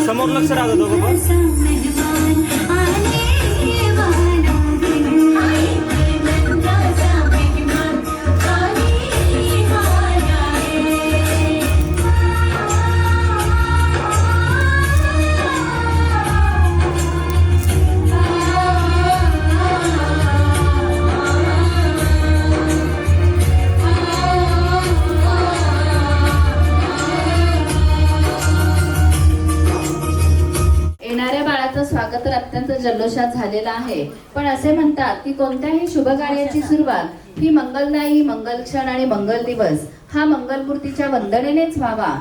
समोर लक्ष राहत दोघं स्वागत अत्यंत जल्लोषात झालेला आहे, पण असे म्हणतात की कोणत्याही शुभ कार्याची सुरुवात ही मंगलदायी, मंगल क्षण आणि मंगल दिवस हा मंगलमूर्तीच्या वंदनेनेच व्हावा.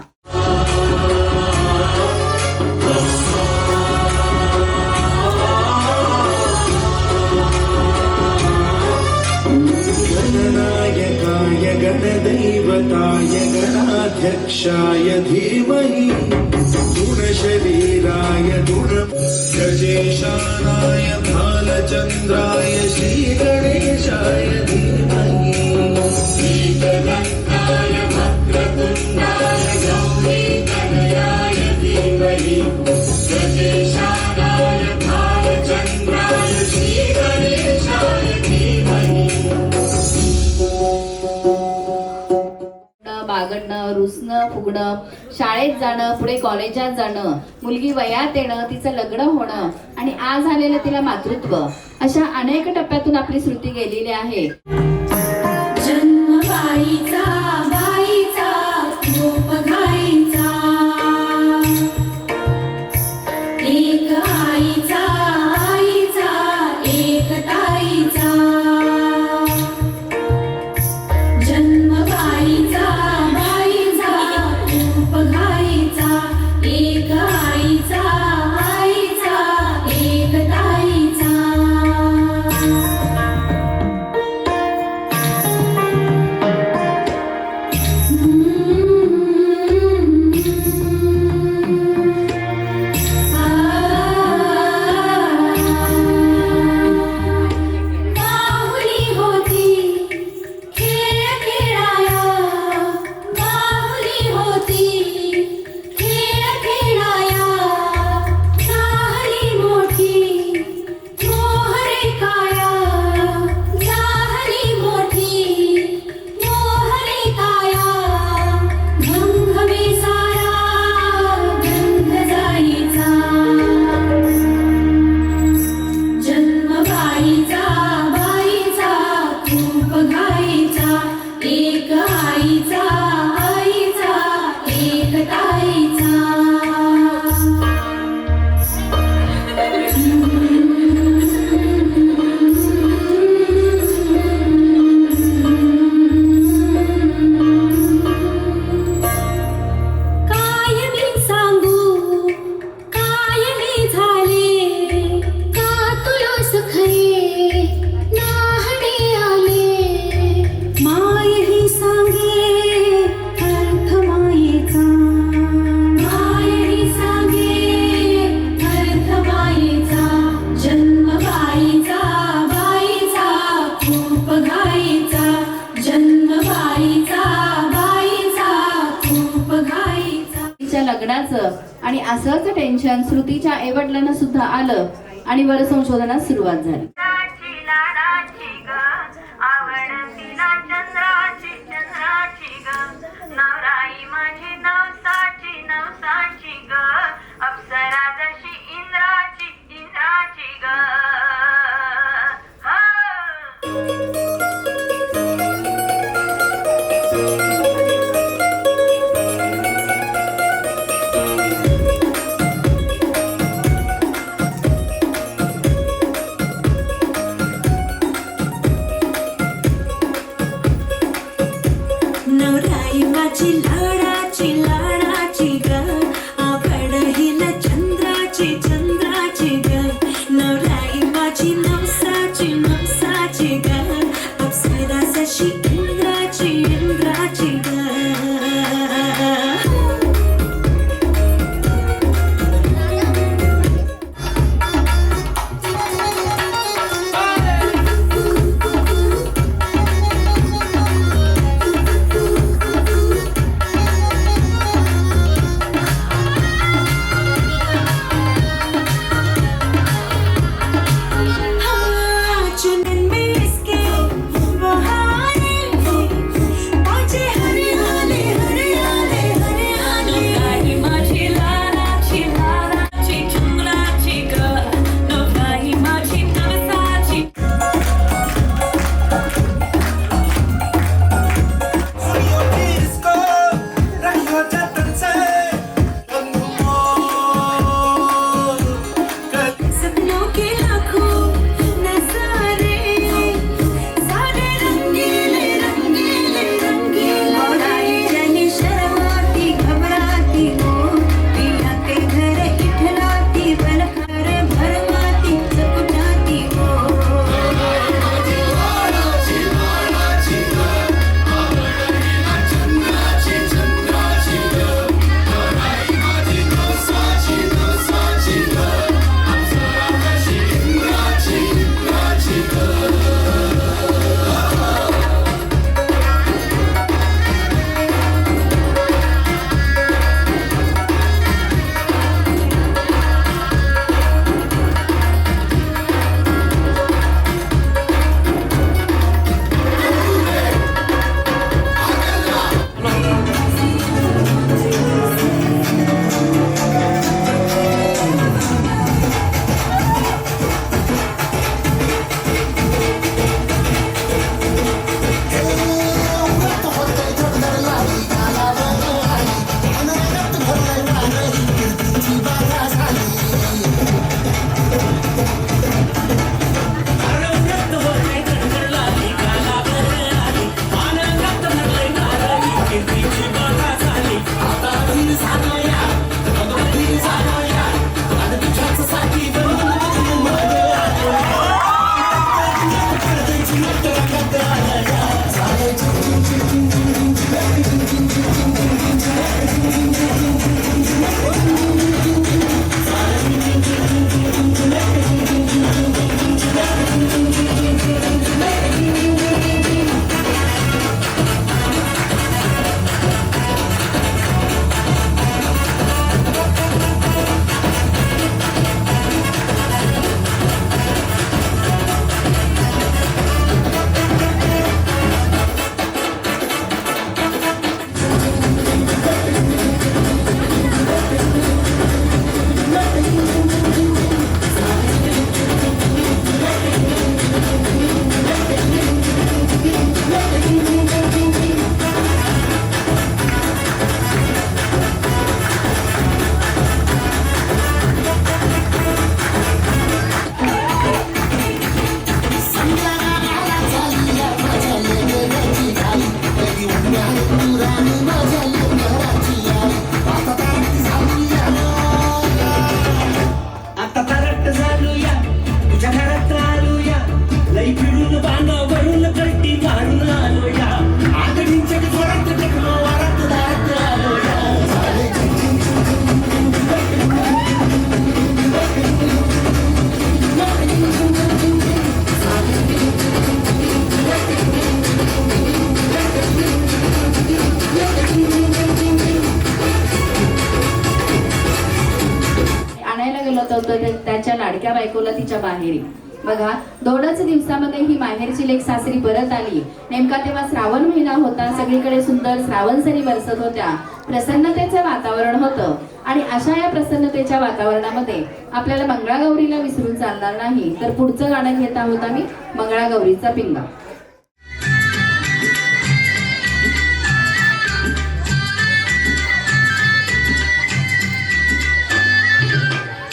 गणनायकाय गणदैवताय गणाध्यक्षाय धीमहि गुणशरीराय गजेशानाय भालचन्द्राय श्रीगणेशाय धीमहि श्रीगणेशाय भद्रतुण्डाय गौरीतनयाय धीमहि गजेशानाय भालचन्द्राय श्रीगणेशाय धीमहि. बागडणं, रुसणं, फुगणं, शाळेत जाणं, पुढे कॉलेजात जाणं, मुलगी वयात येणं, तिचं लग्न होणं आणि आज आलेलं तिला मातृत्व, अशा अनेक टप्प्यातून आपली श्रुती गेलेली आहे. जन्म बाईचा, बाईचा रूप घाईचा, एक आईचा, आईचा एक ताईचा. जन्म बाईचा, बाईचा रूप घाईचा, एक आईचा, आईचा एक ताईचा. टेन्शन श्रुतीच्या आईवडिलांना सुद्धा आलं आणि वर संशोधनास सुरुवात झाली. लाडाची ग आवड तिला चंद्राची ग नवराई माझी नवसाची ग अप्सरा जशी इंद्राची ग नवराई माझी लाडाची ग आवड बोलवत होतं त्याच्या लाडक्या बायकोला तिच्या माहेरी. बघा, 2च दिवसामध्ये ही माहेरची लेक सासरी परत आली. नेमका तेव्हा श्रावण महिना होता. सगळीकडे सुंदर श्रावण सरी बरसत होत्या. प्रसन्नतेचं वातावरण होतं. आणि अशा या प्रसन्नतेच्या वातावरणामध्ये आपल्याला मंगळागौरीला विसरून चालणार नाही. तर पुढचं गाणं घेत आहोत आम्ही, मंगळागौरीचा पिंगा.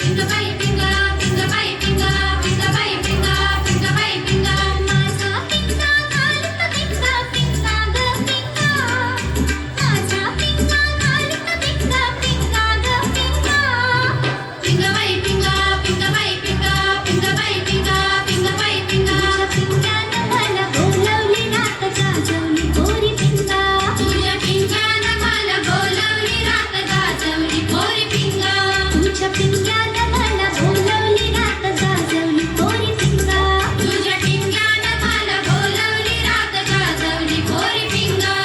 पिंगबाई पिंगा पिंगबाई पिंगा पिंगबाई पिंगा पिंगबाई पिंगा माझा पिंगा घालत पिंगा पिंगा ग पिंगा माझा पिंगा घालत पिंगा पिंगा ग पिंगा पिंगबाई पिंगा पिंगबाई पिंगा पिंगबाई पिंगा पिंगबाई पिंगा पिंगानं मला बोलवली रात गाजवली गोरी पिंगा तुझ्या पिंगानं मला बोलवली रात गाजवली गोरी पिंगा तुझ्या पिंगानं मला बोलवली रात गाजवली गोरी पिंगा तुझ्या पिंगानं मला बोलवली रात गाजवली गोरी पिंगा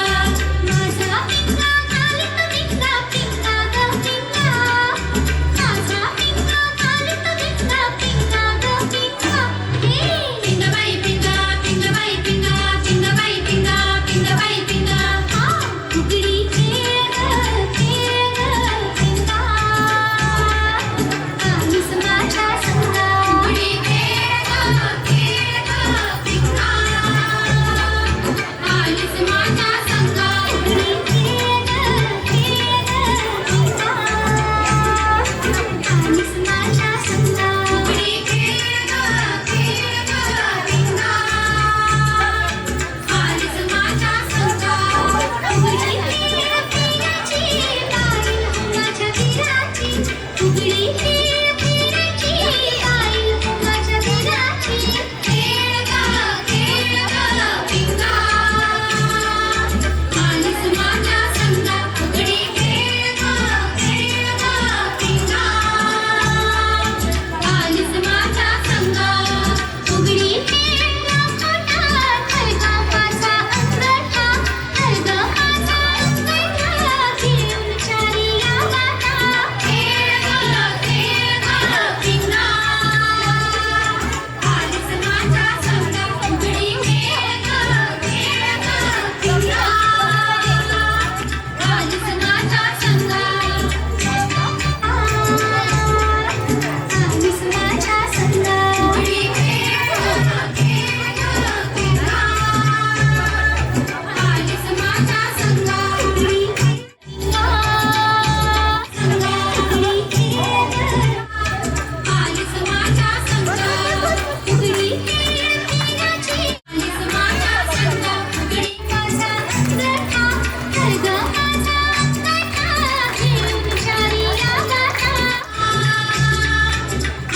माझा पिंगा घालत पिंगा पिंगा ग पिंगा माझा पिंगा घालत पिंगा पिंगा ग पिंगा हे पिंगबाई पिंगा पिंगबाई पिंगा पिंगबाई पिंगा पिंगबाई पिंगा हा फुगडी खेळ पिंगा आलीस माझ्या संगा फुगडी खेळ पिंगा आलीस माझ्या संगा फुगडी खेळ पिंगा आलीस माझ्या संगा फुगडी खेळ पिंगा आलीस माझ्या संगा फुगडी खेळ पिंगाची आई माझ्या वीराची फुगडी खेळ पिंगाची आई माझ्या वीराची खेळ ग पिंगा आलीस माझ्या संगा फुगडी खेळ पिंगा आलीस माझ्या संगा फुगडी खेळ पोटात हरगा माझा अंगठा हरगा माझा अंगठा घेऊन चारी गाता खेळ पिंगा आलीस माझ्या संगा फुगडी खेळ पिंगा आलीस माझ्या संगा आलीस माझ्या संगा फुगडी आलीस माझ्या संगा फुगडी आलीस माझ्या संगा फुगडी पिंगाची आलीस माझ्या संगा फुगडी माझा अंगठा हरगा माझा अंगठा घेऊन चारी गाता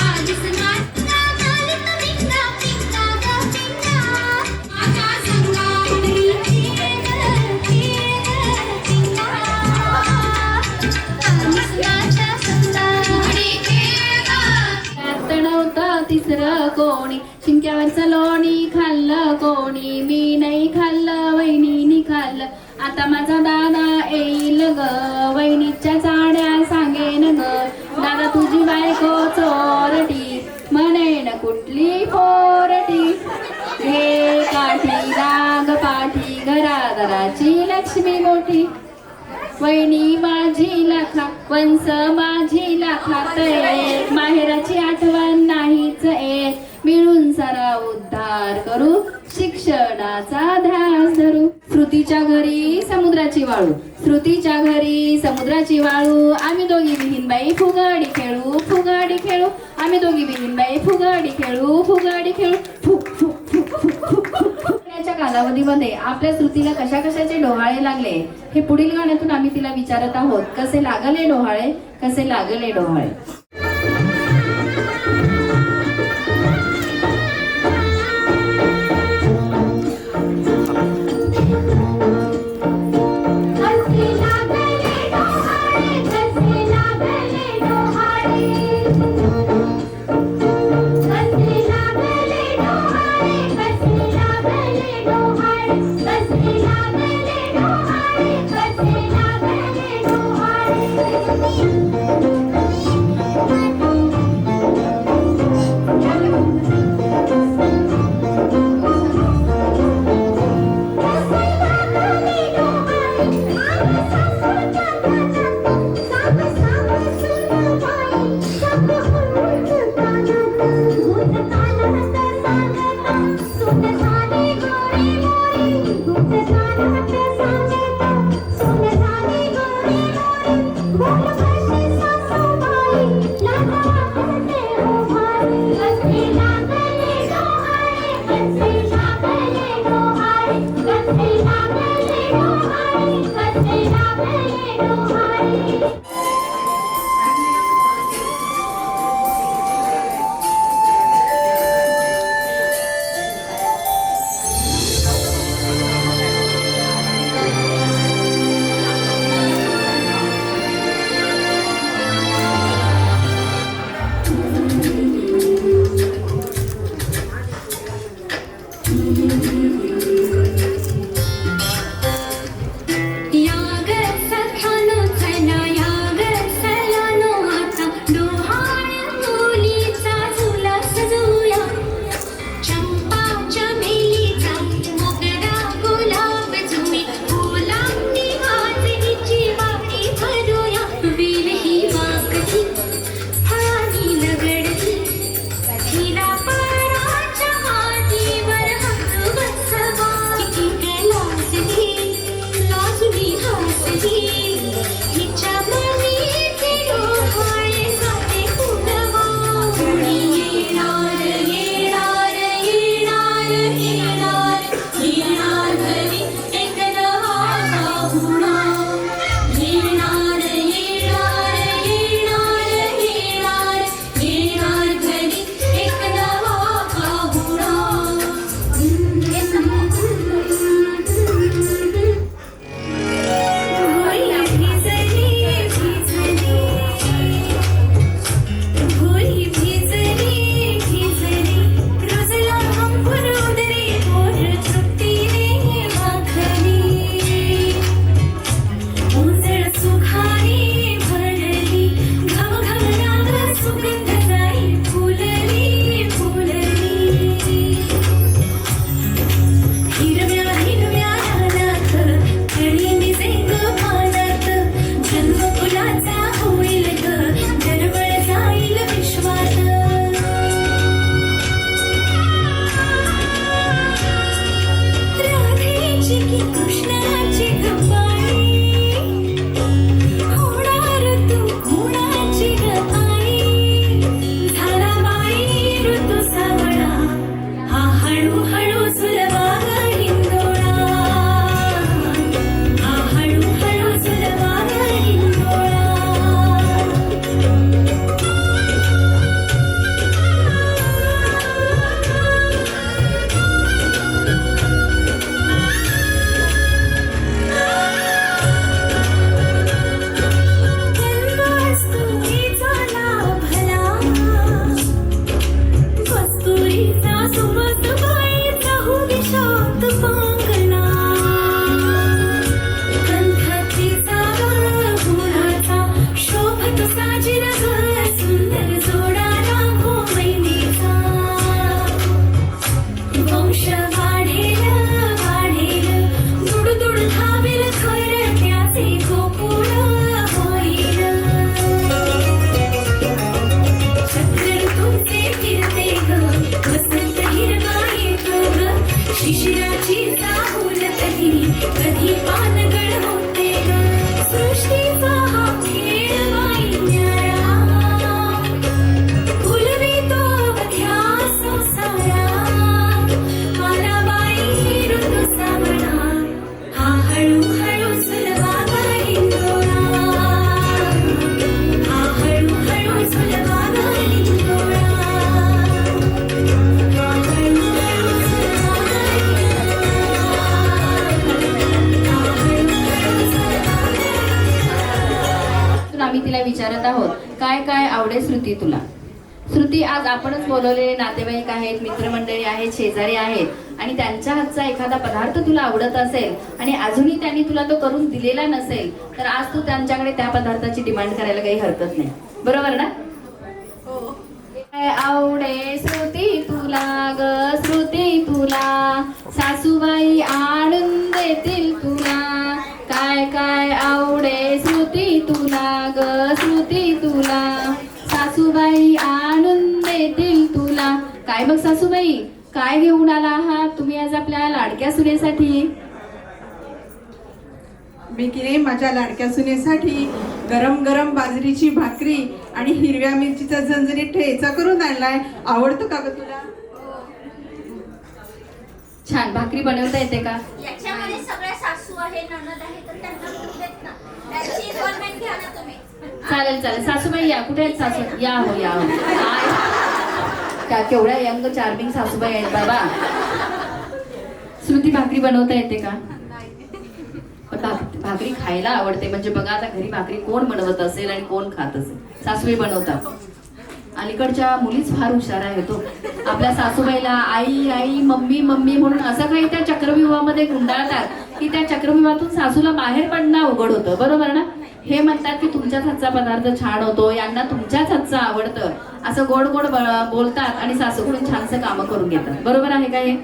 आलीस माझ्या घालत पिंगा पिंगा ग पिंगा माझ्या संगा फुगडी पिंगा आलीस माझ्या संगा फुगडी त्यात नव्हतं तिसरं कोणी. शिंक्यावरचं लोणी खाल्लं कोणी. मी नाही खाल्लं, वहिनीनी खाल्लं. आता माझा दादा येईल ग. वहिनीच्या चाड्या सांगेन ग. दादा तुझी बायको चोरटी म्हणेन कुठली पोरटी. हे काठी राग पाठी घरादाराची लक्ष्मी मोठी. वहिनी माझी लाखा वंस माझी लाखात एक. माहेराची आठवण नाहीच एक. मिळून सारा उद्धार करू शिक्षणाचा ध्यास धरू. श्रुतीच्या घरी समुद्राची वाळू. श्रुतीच्या घरी समुद्राची वाळू. आम्ही दोघी बहीणबाई फुगाडी खेळू फुगाडी खेळू. आम्ही दोघी बहीणबाई फुगाडी खेळू फुगाडी खेळू. फुक फुक फुक फुक फुक फुक. या कालावधीमध्ये आपल्या श्रुतीला कशा कशाचे डोहाळे लागले हे पुढील गाण्यातून आम्ही तिला विचारत आहोत. कसे लागले डोहाळे, कसे लागले डोहाळे. कसे लागले डोहाळे कसे लागले डोहाळे कसे लागले डोहाळे कसे लागले डोहाळे याग सखानो चला याग सलानो आता डोहाळ मुलीचा झुला सजूया चंपा चमेलीचा मोगरा गुलाब जुई फुलांनी वाजनीची वाटी भरूया विरही वाकठी फळांनी लगडली कधीला पराच्या हातीवर हात बसवा किती लाजली हसली हिच्या मनीचे डोहाळे जाते कुणवा कुणी येणार येणार येणार येणार येणार घरी एक नवा पाहुणा येणार येणार येणार येणार येणार घरी एक नवा पाहुणा भोरी भिजली भिजली रुजला अंकुर उदरी पोर तृप्तीने माखली उजळ सुखाने भरली घमघमनाद सुगंध जाई फुलली फुलली हिरव्या हिरव्या रानात कळी निसेंग पानात जन्म फुलाचा होईल ग दरवळ जाईल विश्वात राधेची की कृष्णाची गप्पाळी होणार तू कोणाची ग आई झाला बाई ऋतू सावळा हा हळूहळू सुलभा ग हिंदोळा हा हळूहळू सुलभा ग हिंदोळा वस्तुरीचा लाभला वस्तुरीचा सुमत बाईचा हुदिशात पांगला कंठातीचा गुणाचा शोभत साजिर ग सुंदर जोडा राखो मैनीचा वंश वाढेल वाढेल दुडदुड धावेल खरं त्याचे गोकुळ होईल चक्र तुमचे फिरते ग वसंत हिरवा येतो ग शिशिराची चाहूल कधी कधी पानगळ होते ग सृष्टीचा हा खेळ बाई न्यारा फुलवितो अवघ्या संसारा मला बाई ऋतू सावळा हा हळूहळू सुलभा ग हिंदोळा हा हळूहळू सुलभा ग हिंदोळा हा हळूहळू सुलभा ग आम्ही तिला विचारत आहोत काय काय आवडे श्रुती तुला. श्रुती, आज आपणच बोलवलेले नातेवाईक आहेत, मित्रमंडळी आहेत, शेजारी आहेत आणि त्यांच्या हातचा एखादा पदार्थ तुला आवडत असेल आणि अजूनही त्यांनी तुला तो करून दिलेला नसेल तर आज तू त्यांच्याकडे त्या पदार्थाची डिमांड करायला काही हरकत नाही, बरोबर ना? काय आवडे श्रुती तुला ग श्रुती तुला, सासूबाई आणून देतील तुला. काय काय आवडे श्रुती तुला ग श्रुती तुला, सासूबाई आणून देतील तुला. काय मग सासूबाई, काय घेऊन आला आहात तुम्ही आज आपल्या लाडक्या सुनेसाठी? मी की नाही माझ्या लाडक्या सुनेसाठी गरम गरम बाजरीची भाकरी आणि हिरव्या मिरचीचा झणझणीत ठेचा करून आणलाय. आवडतो का ग तुला? छान. भाकरी बनवता येते का? याच्यामध्ये सगळ्या सासू आहे, नणद आहे, तर त्यांना करून देत ना. त्यांची इन्व्हॉल्वमेंट घ्या ना तुम्ही. चालेल चालेल. सासूबाई या. कुठे आहेत सासू? या हो या हो. त्या केवढ्या यंग चार्मिंग सासूबाई आहेत बाबा. श्रुती, भाकरी बनवता येते का? पण भाकरी खायला आवडते. म्हणजे बघा आता घरी भाकरी कोण बनवत असेल आणि कोण खात असेल? सासूबाई बनवतात. अलीकडच्या मुलीच फार हुशार आहे तो. आपल्या सासूबाईला आई आई मम्मी मम्मी म्हणून असं काही त्या चक्रव्यूहामध्ये गुंडाळतात की त्या चक्रव्यूहातून सासूला बाहेर पडणं अवघड होतं. बरोबर ना? हे म्हणतात की तुमच्याच हातचा पदार्थ छान होतो, यांना तुमच्याच हातचं आवडतं, असं गोड गोड बोलतात आणि सासूकडून छानसं कामं करून घेतात. बरोबर आहे का हे?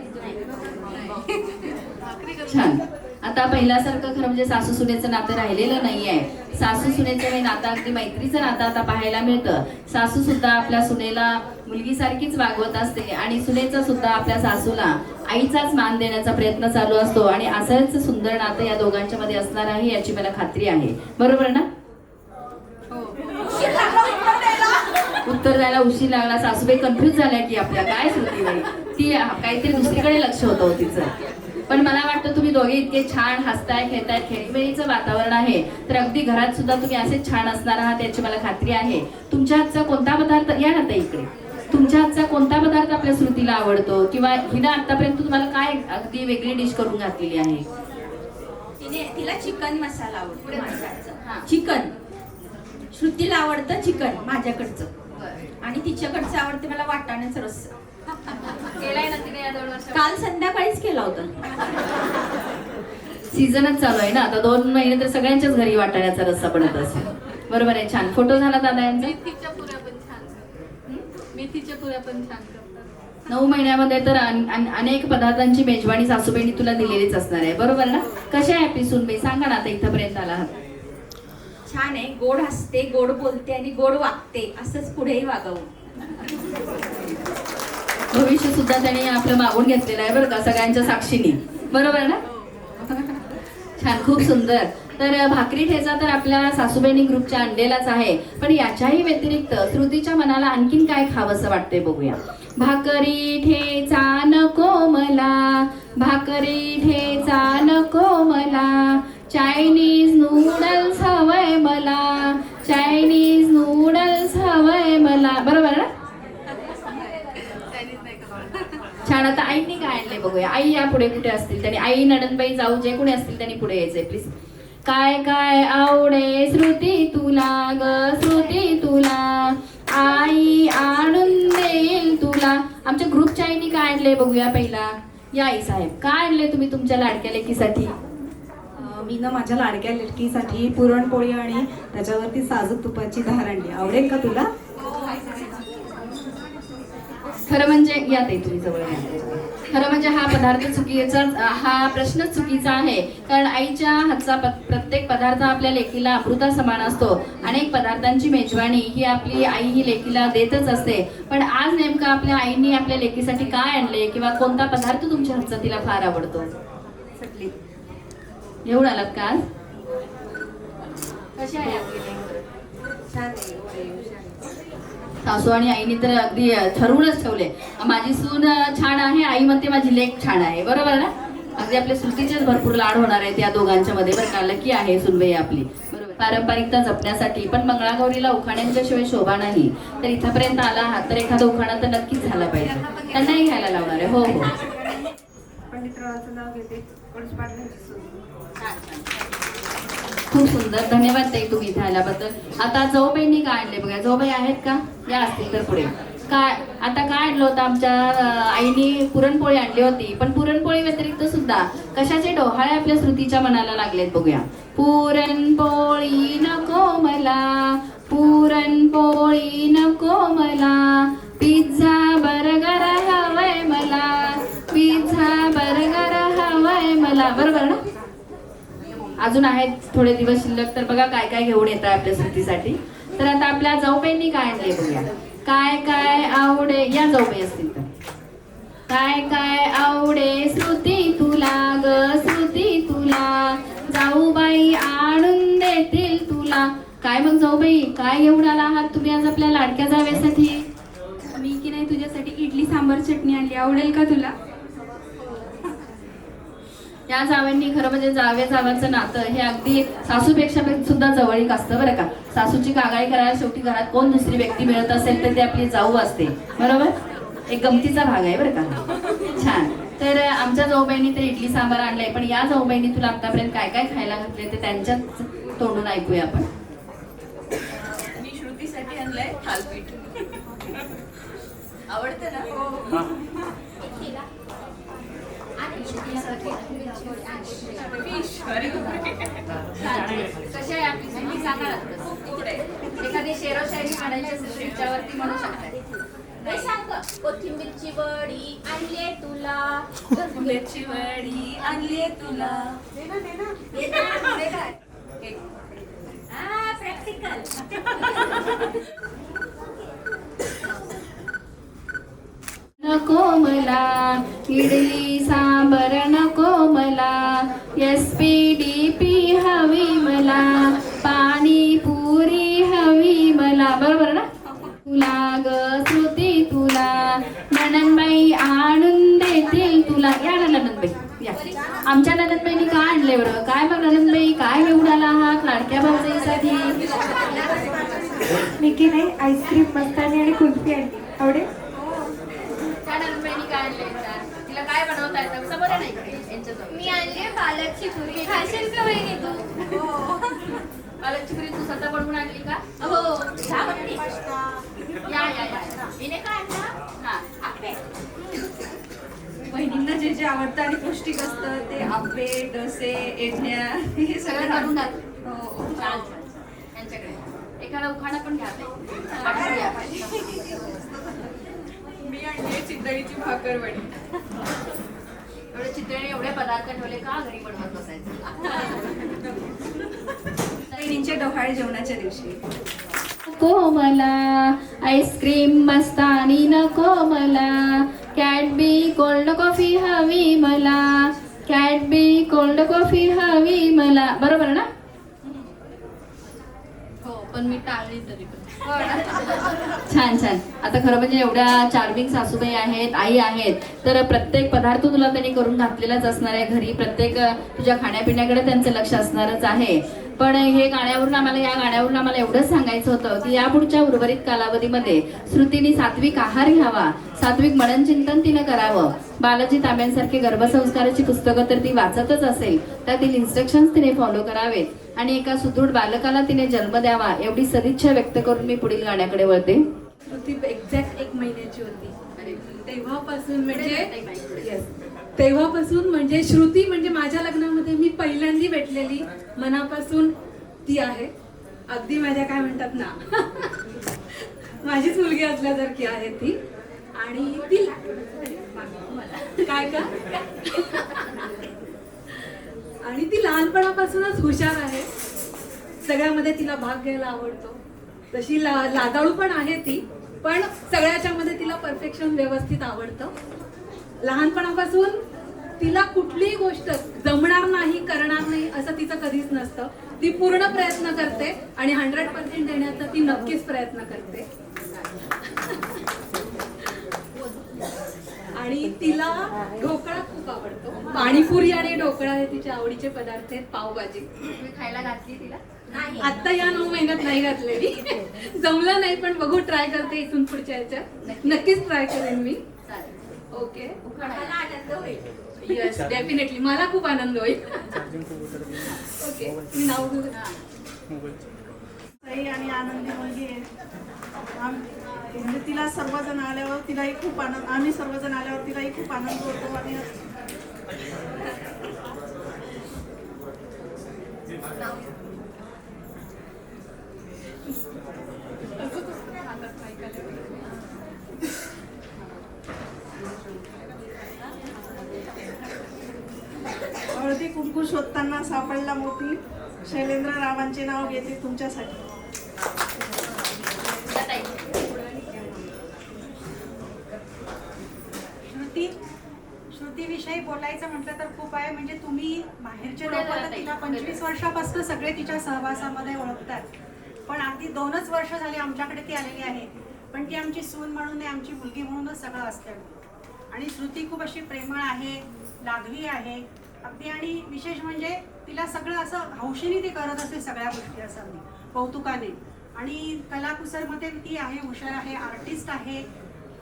छान. आता पहिल्यासारखं खरं म्हणजे सासू सुनेचं नातं राहिलेलं नाहीये. सासू सुनेचं हे नातं अगदी मैत्रीचं नातं आता पाहायला मिळतं. सासू सुद्धा आपल्या सुनेला मुलगीसारखीच वागवत असते आणि सुनेचा सुद्धा आपल्या सासूला आईचाच मान देण्याचा प्रयत्न चालू असतो. आणि असंच सुंदर नातं या दोघांच्या मध्ये असणार आहे याची मला खात्री आहे. बरोबर ना? उत्तर द्यायला उशीर लागला. सासूबाई कन्फ्युज झाल्या की आपल्या काय श्रुतीबाई ती काहीतरी दुसरीकडे लक्ष होतं तिचं. पण मला वाटतं तुम्ही दोघे इतके छान हसताय खेळताय, खेळीमेळीचं वातावरण आहे, तर अगदी घरात सुद्धा तुम्ही असेच छान असणार आहात याची मला खात्री आहे. तुमच्या हातचा कोणता पदार्थ, या ना ताई इकडे, तुमच्या हातचा कोणता पदार्थ आपल्या श्रुतीला आवडतो किंवा हिनं आतापर्यंत तुम्हाला काय अगदी वेगळी डिश करून घातलेली आहे? तिला चिकन मसाला आवडतो माझ्याकडचं. चिकन श्रुतीला आवडतं चिकन माझ्याकडचं, आणि तिच्याकडचं आवडते मला वाटाण्याचं रस्सा. केलाय ना तिने या 2 वर्षात? काल संध्याकाळीच केला होता. सीझनच चालू आहे ना आता. 2 महिने तर सगळ्यांच्याच घरी वाटाण्याचा रस्सा बनत असेल. बरोबर आहे. छान. फोटो झाला दादा यांचा? मेथीच्या पुऱ्या पण छान करतात. 9 महिन्यामध्ये तर अनेक पदार्थांची मेजवानी सासूबाईंनी तुला दिलेलीच असणार आहे. बरोबर ना? कशा आहे पिसूनबाई? सांगा ना आता इथपर्यंत आला आहात. छान आहे. गोड हसते, गोड बोलते आणि गोड वागते. असंच पुढेही वागावं. भविष्य सुद्धा त्यांनी आपलं मागून घेतलेलं आहे बरं का, सगळ्यांच्या साक्षीने. बरोबर ना? छान. खूप सुंदर. तर भाकरी ठेचा तर आपल्या सासूबाईंनी ग्रुपच्या आणलेलाच आहे. पण याच्याही व्यतिरिक्त श्रुतीच्या मनाला आणखीन काय खावंसं वाटतंय बघूया. भाकरी ठेचा नको मला, भाकरी ठेचा नको मला, चायनीज नूडल्स हवंय मला, चायनीज नूडल्स हवंय मला. बरोबर ना? छान. आता आईने काय आणले बघूया. आई या पुढे कुठे असतील त्यांनी, आई नणंदबाई जाऊ जे कोणी असतील त्यांनी पुढे यायचंय प्लीज. काय काय आवडे श्रुती तुला ग, श्रुती तुला, आई आणून देईल तुला. आमच्या ग्रुपच्या आईने काय आणले बघूया पहिला. या आई साहेब, काय आणले तुम्ही तुमच्या लाडक्या लेकीसाठी? मी ना माझ्या लाडक्या लेकीसाठी पुरणपोळी आणि त्याच्यावरती साजूक तुपाची धार आणली. आवडेल का तुला? खरं म्हणजे या ताई तुम्ही जवळ या. खरं म्हणजे हा पदार्थ चुकीचा, हा प्रश्नच चुकीचा आहे. कारण आईच्या हातचा प्रत्येक पदार्थ आपल्या लेकीला अमृता समान असतो. अनेक पदार्थांची मेजवानी ही आपली आई ही लेकीला देतच असते. पण आज नेमकं आपल्या आईने आपल्या लेकीसाठी काय आणले किंवा कोणता पदार्थ तुमच्या हातचा तिला फार आवडतो? घेऊन आलात का आज? कशी आहे आपली लेक? सासू आणि आईने तर अगदी ठरवूनच ठेवले, माझी सून छान आहे, आई म्हणते माझी लेक छान आहे. बरोबर ना? अगदी आपल्या सुनतीचेच भरपूर लाड होणार आहेत या दोघांच्या मध्ये. बरं का? लकी आहे सुनबाई आपली. बरोबर. पारंपरिकता जपण्यासाठी. पण मंगळागौरीला उखाण्यांच्या शिवाय शोभा नाही. तर इथपर्यंत आला आहात तर एखादा उखाणा तर नक्कीच झाला पाहिजे. त्यांनाही घ्यायला लावणार आहे. हो हो. पंडितरावाचं नाव घेते. खूप सुंदर. धन्यवाद ताई तुम्ही इथे आल्याबद्दल. आता जाऊबाईंनी काय आणले बघा. जाऊबाई आहेत का? या असतील तर पुढे. काय आता काय आणलं होतं? आमच्या आईने पुरणपोळी आणली होती. पण पुरणपोळी व्यतिरिक्त सुद्धा कशाचे डोहाळे आपल्या श्रुतीच्या मनाला लागलेत बघूया. पुरणपोळी नको मला, पुरणपोळी नको मला, पिझ्झा बर्गर हवंय मला, पिझ्झा बर्गर हवंय मला. बरोबर ना? अजून आहेत थोडे दिवस शिल्लक, तर बघा काय काय घेऊन येत आहे आपल्या श्रुतीसाठी. तर आता आपल्या जाऊबाईंनी काय आणले बघूया. काय काय आवडे, या जाऊबाई असतील तर. काय काय आवडे श्रुती तुला ग, श्रुती तुला, जाऊबाई आणून देतील तुला. काय काय मग जाऊबाई, काय घेऊन आला आहात तुम्ही आज आपल्या लाडक्या जावेसाठी? मी की नाही तुझ्यासाठी इडली सांबार चटणी आणली, आवडेल का तुला? या जावांनी खरं म्हणजे जावे जावांचं नातं हे अगदी सासूपेक्षा सुद्धा जवळीक असतं बरं का. सासूची कागाळी करायला शेवटी घरात कोण दुसरी व्यक्ती मिळत असेल तर ती आपली जाऊ असते, बरोबर. एक गमतीचा भाग आहे बरं का. छान. तर आमच्या जाऊबाईंनी तर इडली सांबार आणलंय, पण या जाऊबाईंनी तुला आतापर्यंत काय काय खायला घातले ते त्यांच्याच तोंडून ऐकूया आपण. मी श्रुतीसाठी आणलंय थालपीठ. आवडतं ना? फिश. अरे कशी आहे आपली स्थिती सांगा ना थोडंसं. एखादी शेरोशायरी म्हणायची असेल तर याच्यावरती म्हणू शकता. नाही सांग, कोथिंबीरची वडी आणली तुला, कोथिंबीरची वडी आणली तुला. नको मला इडली सांबर, नको मला SPDP हवी मला, पाणीपुरी हवी मला. बरोबर ना? तुला ग श्रुती तुला नणंदबाई आणून देतील तुला. या ना नणंदबाई या. आमच्या नणंदबाईंनी काय आणले बरं? काय मग नणंदबाई, काय घेऊन आला आहात लाडक्या भाऊजाईसाठी? मी की नाही आईस्क्रीम मस्तानी आणि कुल्फी आणली, आवडेल? त्या नणंदबाईंनी काय आणले? तिला काय बनवता येतं? समोर नाही यांच्याजवळ. मी आणली पालकची पुरी, खाशील का वहिनी तू? पालकची पुरी तू स्वतः बनवून आणली का? हो. या या या. हिने काय आणलं? हा आपे. बहिणींना जे जे आवडतं आणि पौष्टिक असतं ते आंबे, डोसे, इडल्या हे सगळं सगळं करून घालून. घाल. हो छान छान. यांच्याकडे एखादा उखाणा पण घ्या ताई. मी आणली चितळीची भाकरवडी. एवढे चित्रेने एवढे पदार्थ ठेवले का घरी बनवत बसायचं? बहिणींच्या डोहाळे जेवणाच्या दिवशी. नको मला आईस्क्रीम मस्तानी, नको मला कॅडबी कोल्ड कॉफी हवी मला, कॅडबी कोल्ड कॉफी हवी मला. बरोबर ना? हो, पण मी टाळली तरी पण. छान छान. आता खरं म्हणजे एवढ्या चार्मिंग सासूबाई आहेत, आई आहेत, तर प्रत्येक पदार्थ तुला त्यांनी करून घातलेलाच असणार आहे घरी. प्रत्येक तुझ्या खाण्यापिण्याकडे त्यांचं लक्ष असणारच आहे. पण हे गाण्यावरून आम्हाला एवढंच सांगायचं होतं की यापुढच्या उर्वरित कालावधीमध्ये श्रुतीने सात्विक आहार घ्यावा, सात्विक मननचिंतन तिनं करावं. बालाजी तांब्यांसारखी गर्भसंस्काराची पुस्तकं तर ती वाचतच असेल, त्यातील इन्स्ट्रक्शन्स तिने फॉलो करावेत आणि एका सुदृढ बालकाला तिने जन्म द्यावा, एवढी सदिच्छा व्यक्त करून मी पुढील गाण्याकडे वळते. ती एक्झॅक्ट 1 महिन्याची होती. तेव्हापासून म्हणजे श्रुती म्हणजे माझ्या लग्नामध्ये मी पहिल्यांदा भेटलेली मनापासून ती आहे. अगदी माझ्या काय म्हणतात ना माझीच मुलगी असल्यासारखी आहे ती. आणि ती काय का आणि ती लहानपणापासूनच हुशार आहे. सगळ्यामध्ये तिला भाग घ्यायला आवडतो. तशी लाजाळू पण आहे ती, पण सगळ्याच्यामध्ये तिला परफेक्शन व्यवस्थित आवडतं. लहानपणापासून तिला कुठलीही गोष्ट जमणार नाही, करणार नाही असं तिचं कधीच नसतं. ती पूर्ण प्रयत्न करते आणि 100% देण्याचा ती नक्कीच प्रयत्न करते. आणि तिला ढोकळा खूप आवडतो. पाणीपुरी आणि ढोकळा हे तिचे आवडीचे पदार्थ आहेत. पावभाजी तुम्ही खायला घातली तिला? आता या 9 महिन्यात नाही घातलेली. जमलं नाही, पण बघू, ट्राय करते इथून पुढच्या ह्याच्यात. नक्कीच ट्राय करेन मी. ओके, आनंद होईल. येस, डेफिनेटली मला खूप आनंद होईल. ओके, मी नाव घेऊ. ताई आणि आनंदी मुलगी आहे. म्हणजे तिला सर्वजण आल्यावर तिलाही खूप आनंद, आम्ही सर्वजण आल्यावर तिलाही खूप आनंद होतो. आणि हळदी कुंकू शोधताना सापडला मोती, शैलेंद्र रावांचे नाव घेते तुमच्यासाठी. श्रुतीविषयी बोलायचं म्हटलं तर खूप आहे. म्हणजे तुम्ही बाहेरच्या लोकांना तिला 25 वर्षापासून सगळे तिच्या सहवासामध्ये ओळखतात. पण अगदी 2च वर्ष झाली आमच्याकडे ती आलेली आहे. पण ती आमची सून म्हणून नाही, आमची मुलगी म्हणूनच सगळं असते. आणि श्रुती खूप अशी प्रेमळ आहे, लाघवी आहे अगदी. आणि विशेष म्हणजे तिला सगळं असं हौशीने ती करत असते सगळ्या गोष्टी, असं अगदी कौतुकाने. आणि कलाकुसरमध्ये ती आहे, हुशार आहे, आर्टिस्ट आहे,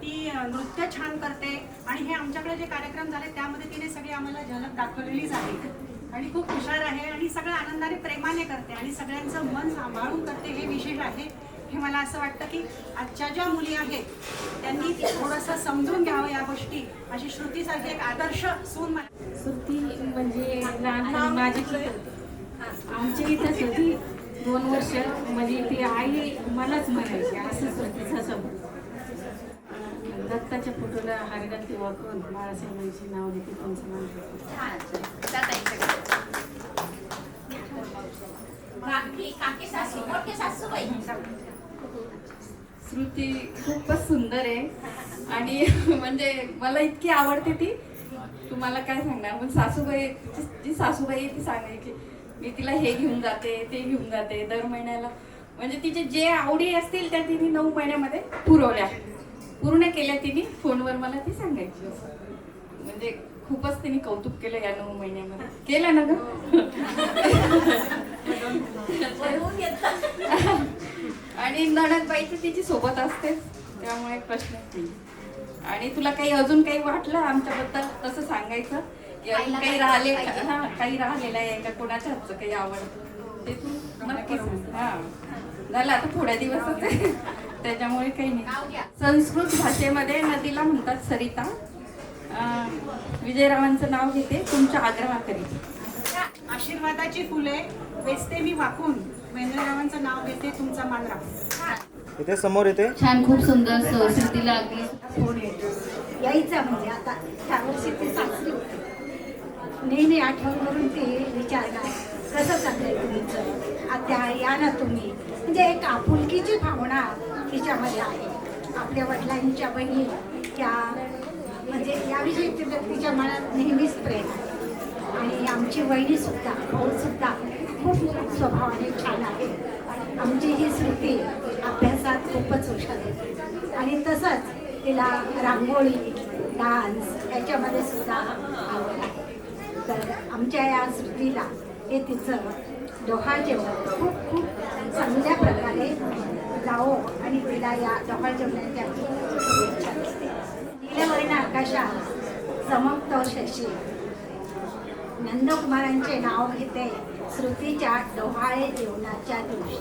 ती नृत्य छान करते. आणि हे आमच्याकडे जे कार्यक्रम झाले त्यामध्ये तिने सगळी आम्हाला झलक दाखवलेलीच आहे. आणि खूप हुशार आहे आणि सगळं आनंदाने प्रेमाने करते आणि सगळ्यांचं मन सांभाळून करते, हे विशेष आहे. हे मला असं वाटतं की आजच्या ज्या मुली आहेत त्यांनी थोडंसं समजून घ्यावं या गोष्टी. अशी श्रुतीसारखी एक आदर्श सून मला. श्रुती म्हणजे लहानपणी माझी आमच्या इथंच होती 2 वर्ष. म्हणजे ती आई मलाच म्हणायची असं श्रुतीचा समोर. दत्ताच्या फोटोला हार घालते वाकून बाळासाहेबांची नाव घेते त्यांचं मान काकी सासू मोठी सासूबाई. श्रुती खूपच सुंदर आहे आणि म्हणजे मला इतकी आवडते ती, तुम्हाला काय सांगणार. पण सासूबाई, जी सासूबाई आहे ती सांगायची मी तिला हे घेऊन जाते ते घेऊन जाते दर महिन्याला. म्हणजे तिचे जे आवडी असतील त्या तिने 9 महिन्यामध्ये पूर्ण केल्या तिने. फोनवर मला ती सांगायची. म्हणजे खूपच तिने कौतुक केलं या 9 महिन्यामध्ये. केलं ना ग. आणि नणदबाई तर तिची सोबत असते, त्यामुळे प्रश्नच नाही. आणि तुला काही अजून काही वाटलं आमच्याबद्दल तसं सांगायचं की अजून काही काही राहिलेलं आहे का, कोणाच्या हातचं काही आवडतं ते तू नक्की सांग. हा झालं आता थोड्या दिवसच आहे त्याच्यामुळे काही नाही. संस्कृत भाषेमध्ये नदीला म्हणतात सरिता. विजयरावांचं नाव घेते तुमच्या आग्रहाकरिता. आशीर्वादाची फुले वेचते मी वाकून, वेंद्ररावांचं नाव घेते तुमचा मान राखून. इथे समोर येते. छान, खूप सुंदर. श्रुतीला अगदी फोन येतो. यायचा म्हणजे आता 4 वर्षी ती सासरी होती. नेहमी आठवण करून ती विचारणार कसं चाललंय तुमचं, आता या ना तुम्ही. म्हणजे एक आपुलकीची भावना तिच्यामध्ये आहे. आपल्या वडिलांच्या बहिणी त्या म्हणजे याविषयी तिच्या मनात नेहमीच प्रेम आहे. आणि आमची वहिनीसुद्धा भाऊसुद्धा खूप स्वभावाने छान आहे. आमची ही श्रुती अभ्यासात खूपच हुशार आहे. आणि तसंच तिला रांगोळी, डान्स याच्यामध्ये सुद्धा आवड आहे. तर आमच्या या श्रुतीला हे तिचं डोहाळ जेवण खूप खूप चांगल्या प्रकारे जावो आणि तिला या डोहाळ जेवणाची शुभेच्छा असते. नीलवर्ण आकाशात चमकतो शशी, नंदकुमारांचे नाव घेते श्रुतीच्या डोहाळे जेवणाच्या दिवशी.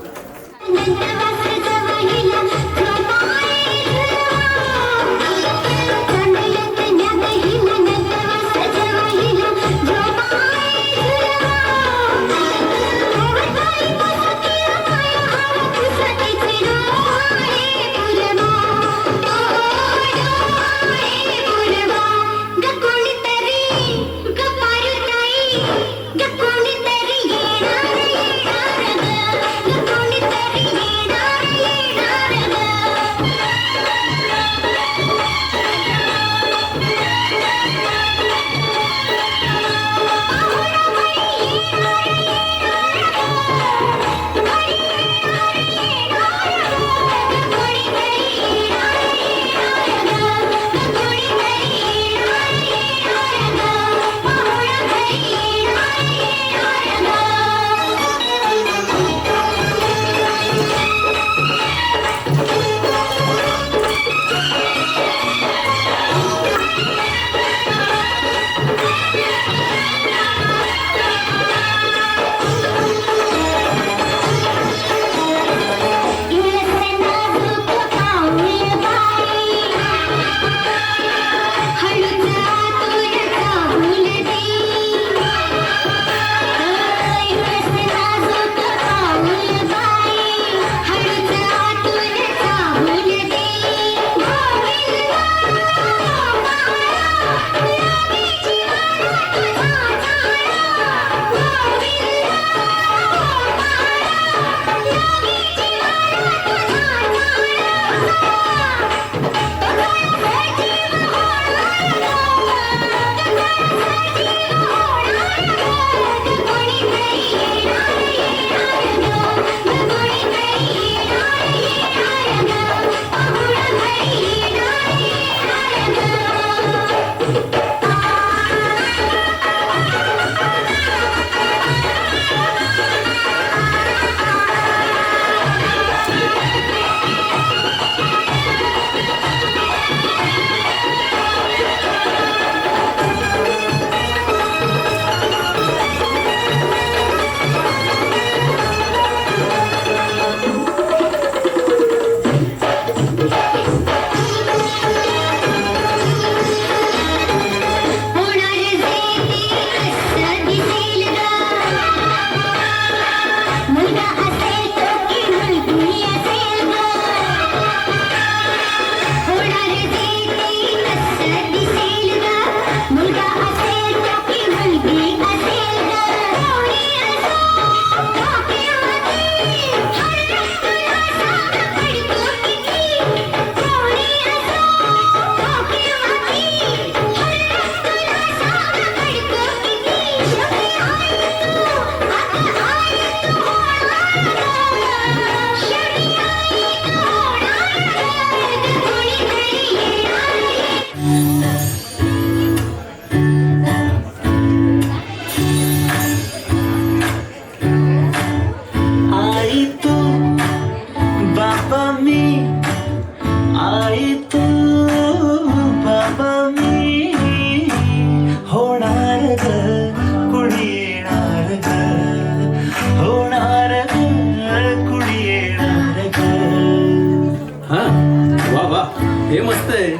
हे मस्त आहे.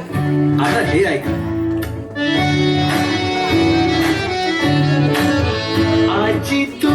आता हे ऐका. आजी तू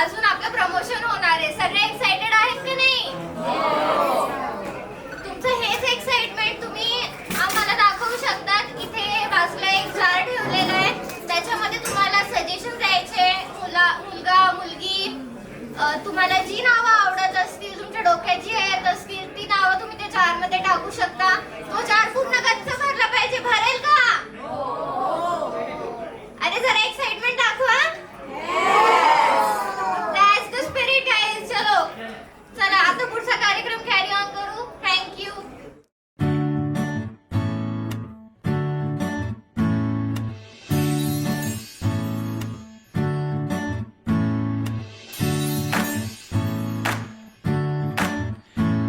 अजून आपलं प्रमोशन होणार आहे. सगळे एक्साइटेड आहेत की नाही? तुमचं हेच एक्साइटमेंट तुम्ही आम्हाला दाखवू शकतात. इथे बाजूला एक जार ठेवलेला आहे, त्याच्यामध्ये तुम्हाला सजेशन द्यायचे. मुलगा मुलगी, तुम्हाला जी नावं आवडत असतील, तुमच्या डोक्यात जी येत असतील ती नावं तुम्ही त्या जार मध्ये टाकू शकता. तो जार पूर्ण गच्च भरला पाहिजे. भरेल का? अरे जरा एक्साइटमेंट दाखवा. That's the spirit guys. चलो चला आता पुढचा कार्यक्रम कॅरी ऑन करू. थँक्यू.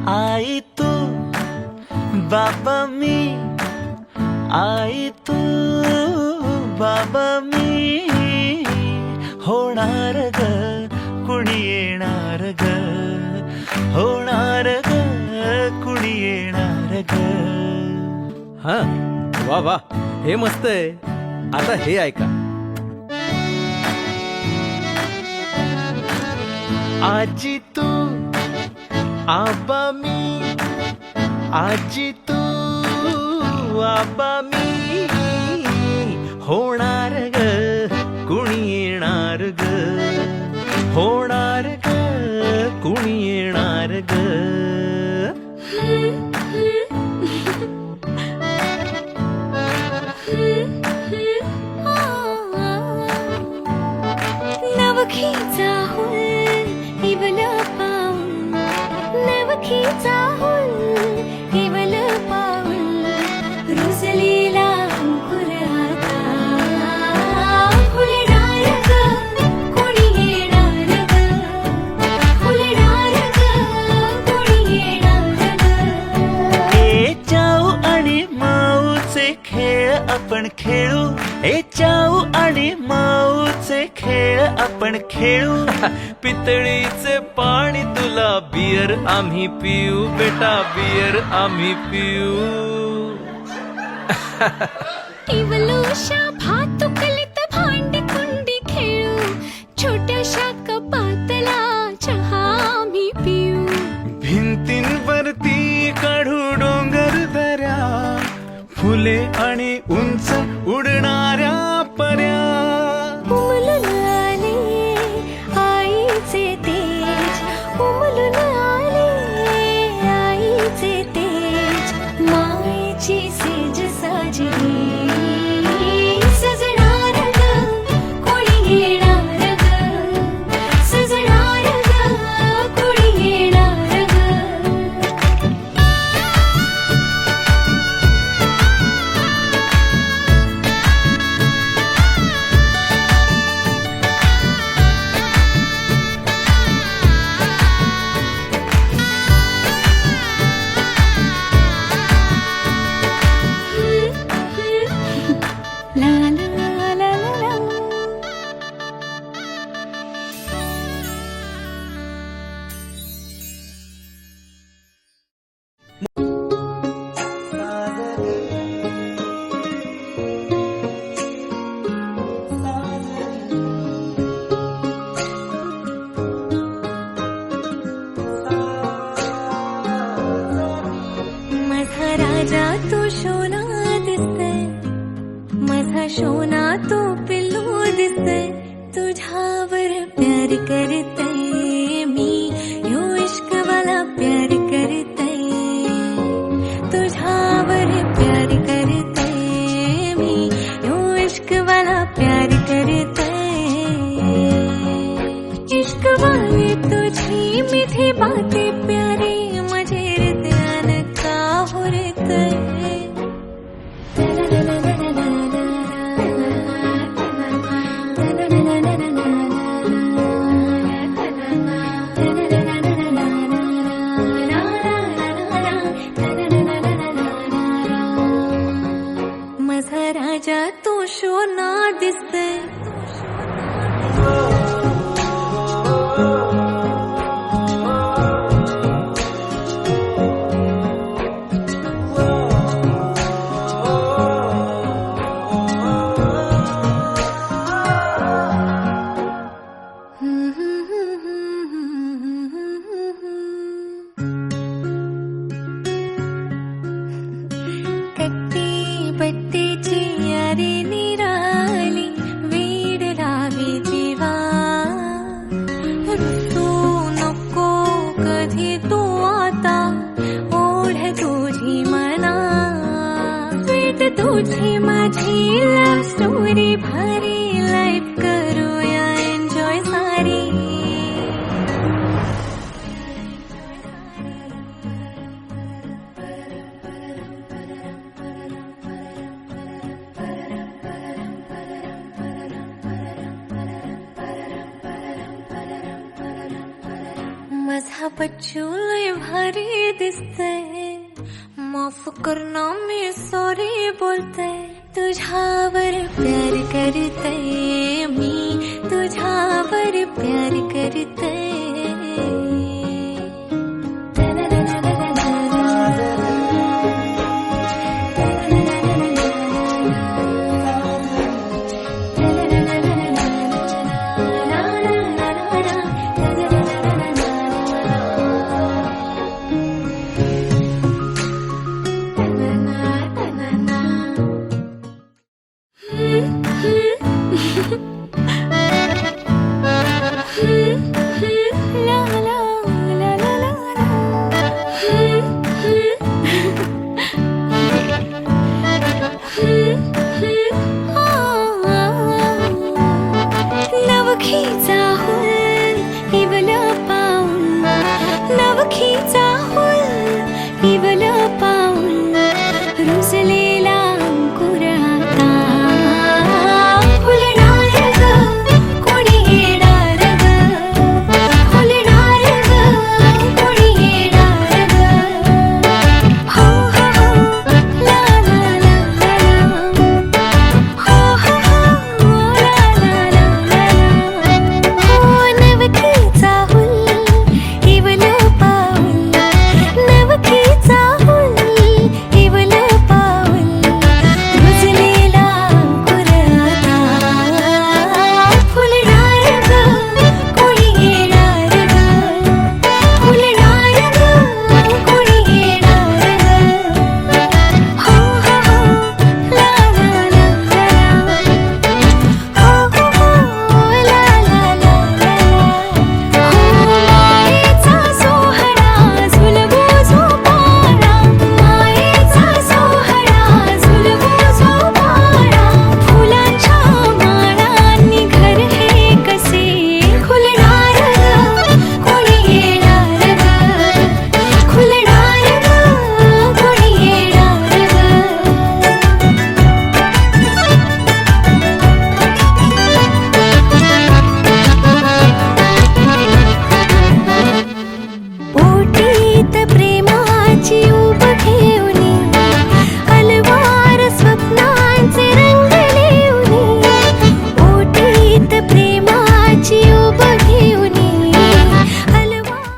आई तू बाबा मी, आई तू बाबा मी, होणार ग कुणी येणार ग, होणार ग कुणी येणार ग. हा वा वा, हे मस्त आहे. आता हे ऐका. आजी तू आबा मी, आजी तू आबा मी, होणार ग कुणी येणार ग, होणार ग कुणी येणार ग. नवखीचा हुल इवल पाऊल, नवखीचा हुल इवल पाऊल, रुसलेला अंकुर आता फुलणार ग कोणी येणार ग, फुलणार ग कोणी येणार ग. ए जाऊ आणि माऊचे खेळ आपण खेळू, ए जाऊ आणि माऊचे खेळ आपण खेळू. पितळीचे पाणी तुला, बियर आम्ही पिऊ बेटा, बियर आम्ही पिऊ. इवलूशा भातुकलीत भांडी कुंडी खेळू, छोट्याशा कपातला चहा आम्ही पिऊ. भिंतींवरती काढू डोंगर दऱ्या, फुले आणि उंच उडणाऱ्या पर्या. उमलून आले आईचे तेज, उमलून आले आईचे तेज, मायेची सेज साजली, सजणार ग कोणी येणार ग, सजणार ग कोणी येणार ग. La la la la la. माझा राजा तू शोना दिसतोय, माझा शोना तू पिल्लू दिसतोय, तुझ्यावर प्यार करतय मी, यो इश्कवाला प्यार करतय, तुझ्यावर प्यार करतय मी, यो इश्कवाला प्यार करतय. इश्कवाले तुझी मिठी बातें प्यारी, माझे हृदयान का हुरतय. माझा राजा तू शोना दिसतय. कट्टी बट्टीची यारी निराली वेड लावी जीवा रुसू नको कधी तू आता ओढ तुझी मना स्वीट तुझी माझी लव्ह स्टोरी भारी लाईफ करूया एन्जॉय सारी माझा बच्चू लय भारी दिसतंय माफ कर ना मी सॉरी बोलते तुझ्यावर प्यार करते मी तुझ्यावर प्यार करते